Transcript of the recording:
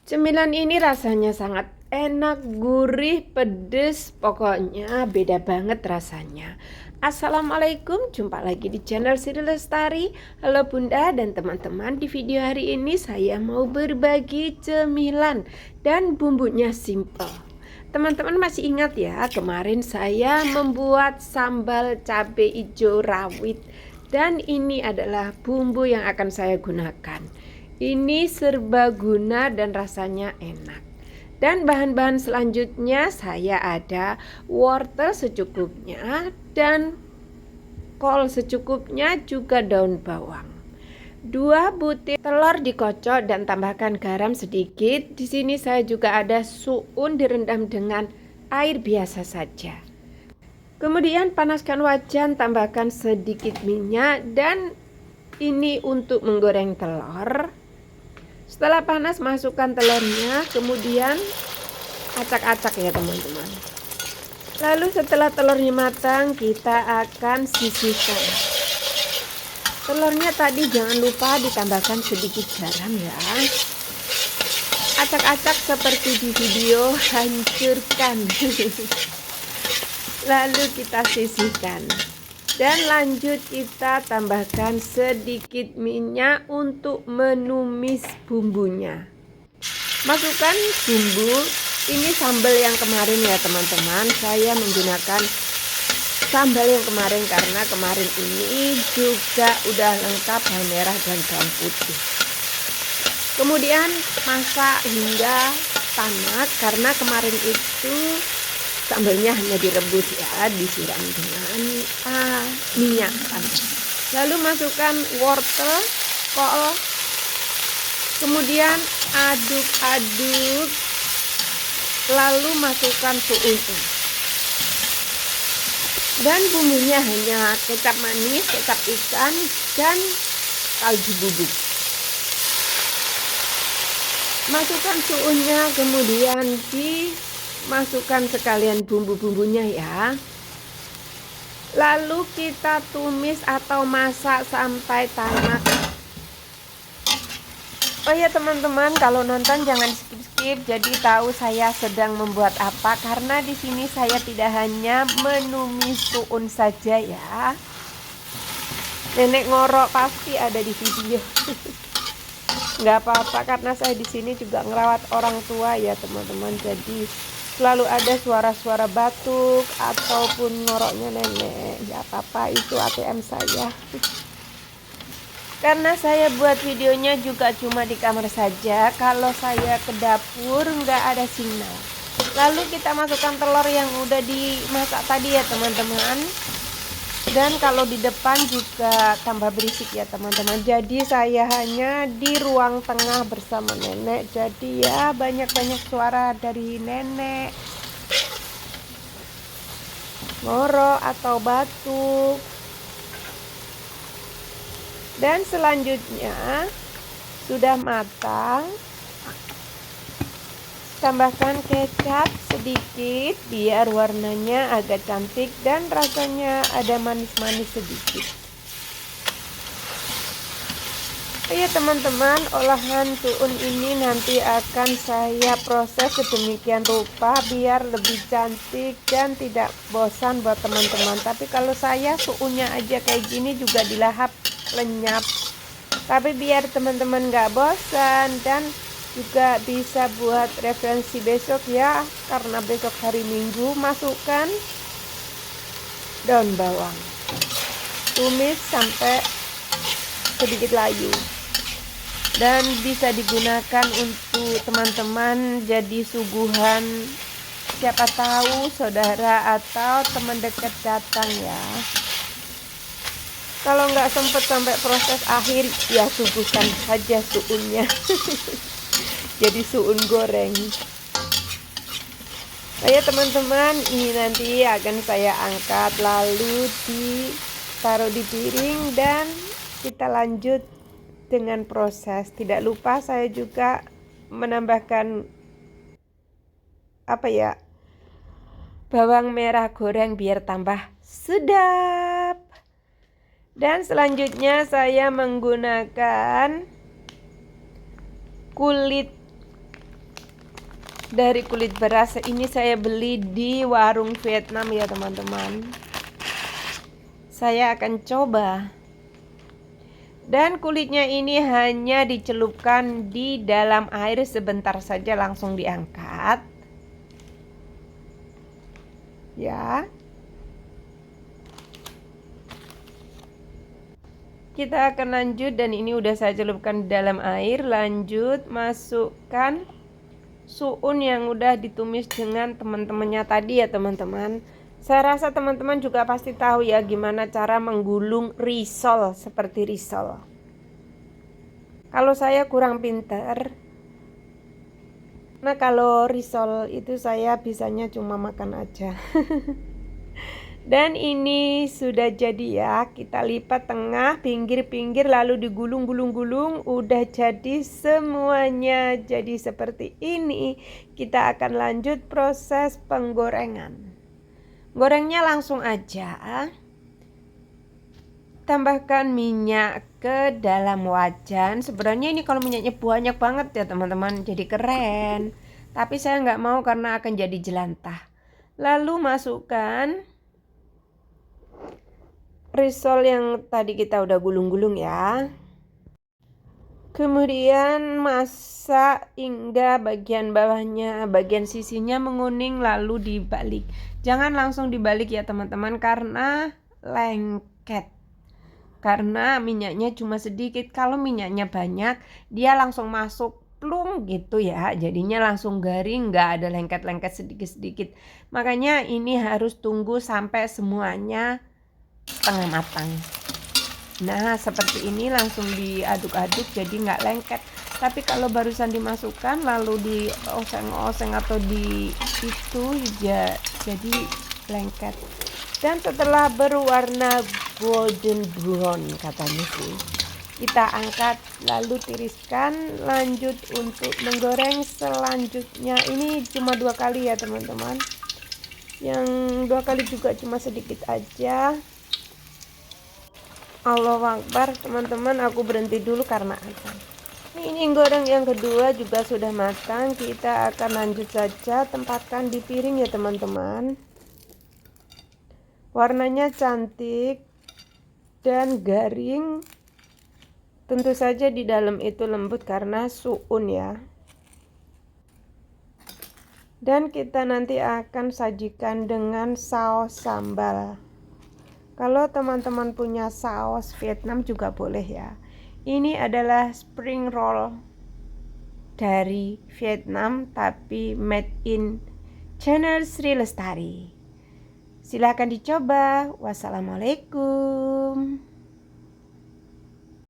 Cemilan ini rasanya sangat enak, gurih, pedes, pokoknya beda banget rasanya. Assalamualaikum, jumpa lagi di channel Sri Lestari. Halo Bunda dan teman-teman, di video hari ini saya mau berbagi cemilan dan bumbunya simple. Teman-teman masih ingat ya, kemarin saya membuat sambal cabai hijau rawit dan ini adalah bumbu yang akan saya gunakan. Ini serbaguna dan rasanya enak. Dan bahan-bahan selanjutnya saya ada wortel secukupnya dan kol secukupnya, juga daun bawang. 2 butir telur dikocok dan tambahkan garam sedikit. Di sini saya juga ada suun direndam dengan air biasa saja. Kemudian panaskan wajan, tambahkan sedikit minyak dan ini untuk menggoreng telur. Setelah panas, masukkan telurnya, kemudian acak-acak ya teman-teman. Lalu setelah telurnya matang, kita akan sisihkan. Telurnya tadi jangan lupa ditambahkan sedikit garam ya. Acak-acak seperti di video, hancurkan. Lalu kita sisihkan. Dan lanjut kita tambahkan sedikit minyak untuk menumis bumbunya. Masukkan bumbu. Ini sambal yang kemarin ya teman-teman. Saya menggunakan sambal yang kemarin karena kemarin ini juga udah lengkap bawang merah dan bawang putih. Kemudian masak hingga tanak karena kemarin itu sambalnya hanya direbus ya, disiram dengan minyak panas. Lalu masukkan wortel, kol, kemudian aduk-aduk, lalu masukkan suun. Dan bumbunya hanya kecap manis, kecap ikan, dan kaldu bubuk. Masukkan suunnya, kemudian masukkan sekalian bumbu-bumbunya ya. Lalu kita tumis atau masak sampai tanak. Oh ya teman-teman, kalau nonton jangan skip-skip, jadi tahu saya sedang membuat apa. Karena di sini saya tidak hanya menumis suun saja ya. Nenek ngorok pasti ada di video. Nggak apa-apa karena saya di sini juga ngerawat orang tua ya teman-teman. Jadi selalu ada suara-suara batuk ataupun ngoroknya nenek. Ya apa-apa, itu ATM saya. Karena saya buat videonya juga cuma di kamar saja. Kalau saya ke dapur nggak ada sinyal. Lalu kita masukkan telur yang udah dimasak tadi ya teman-teman. Dan kalau di depan juga tambah berisik ya teman-teman. Jadi saya hanya di ruang tengah bersama nenek. Jadi ya banyak-banyak suara dari nenek ngorok atau batuk. Dan selanjutnya sudah matang. Tambahkan kecap sedikit biar warnanya agak cantik dan rasanya ada manis-manis sedikit. Ya teman-teman, olahan suun ini nanti akan saya proses sedemikian rupa biar lebih cantik dan tidak bosan buat teman-teman. Tapi kalau saya suunnya aja kayak gini juga dilahap lenyap. Tapi biar teman-teman gak bosan dan juga bisa buat referensi besok ya, karena besok hari Minggu. Masukkan daun bawang, tumis sampai sedikit layu, dan bisa digunakan untuk teman-teman jadi suguhan siapa tahu saudara atau teman dekat datang ya. Kalau nggak sempet sampai proses akhir ya suguhkan saja suunnya. Jadi suun goreng. Nah ya teman-teman, ini nanti akan saya angkat lalu ditaruh di piring dan kita lanjut dengan proses. Tidak lupa saya juga menambahkan bawang merah goreng biar tambah sedap. Dan selanjutnya saya menggunakan kulit dari kulit beras. Ini saya beli di warung Vietnam ya teman-teman. Saya akan coba. Dan kulitnya ini hanya dicelupkan di dalam air sebentar saja, langsung diangkat. Ya. Kita akan lanjut, dan ini udah saya celupkan di dalam air. Lanjut masukkan suun yang udah ditumis dengan teman-temannya tadi ya teman-teman. Saya rasa teman-teman juga pasti tahu ya gimana cara menggulung risol seperti risol. Kalau saya kurang pinter. Nah, kalau risol itu saya bisanya cuma makan aja. Dan ini sudah jadi ya. Kita lipat tengah, pinggir-pinggir, lalu digulung-gulung-gulung. Udah jadi semuanya. Jadi seperti ini. Kita akan lanjut proses penggorengan. Gorengnya langsung aja. Tambahkan minyak ke dalam wajan. Sebenarnya ini kalau minyaknya banyak banget ya teman-teman, jadi keren. Tapi saya nggak mau karena akan jadi jelantah. Lalu masukkan risol yang tadi kita udah gulung-gulung ya. Kemudian masak hingga bagian bawahnya, bagian sisinya menguning, lalu dibalik. Jangan langsung dibalik ya teman-teman, karena lengket. Karena minyaknya cuma sedikit. Kalau minyaknya banyak, dia langsung masuk plung gitu ya. Jadinya langsung garing, nggak ada lengket-lengket sedikit-sedikit. Makanya ini harus tunggu sampai semuanya setengah matang. Nah, seperti ini langsung diaduk-aduk jadi nggak lengket. Tapi kalau barusan dimasukkan lalu dioseng-oseng atau itu ya jadi lengket. Dan setelah berwarna golden brown katanya sih, kita angkat lalu tiriskan. Lanjut untuk menggoreng selanjutnya. Ini cuma 2 kali ya teman-teman. Yang 2 kali juga cuma sedikit aja. Allahu Akbar teman-teman, aku berhenti dulu karena azan. Ini goreng yang kedua juga sudah matang. Kita akan lanjut saja, tempatkan di piring ya teman-teman. Warnanya cantik dan garing. Tentu saja di dalam itu lembut karena suun ya. Dan kita nanti akan sajikan dengan saus sambal. Kalau teman-teman punya saus Vietnam juga boleh ya. Ini adalah spring roll dari Vietnam tapi made in channel Sri Lestari. Silahkan dicoba. Wassalamualaikum.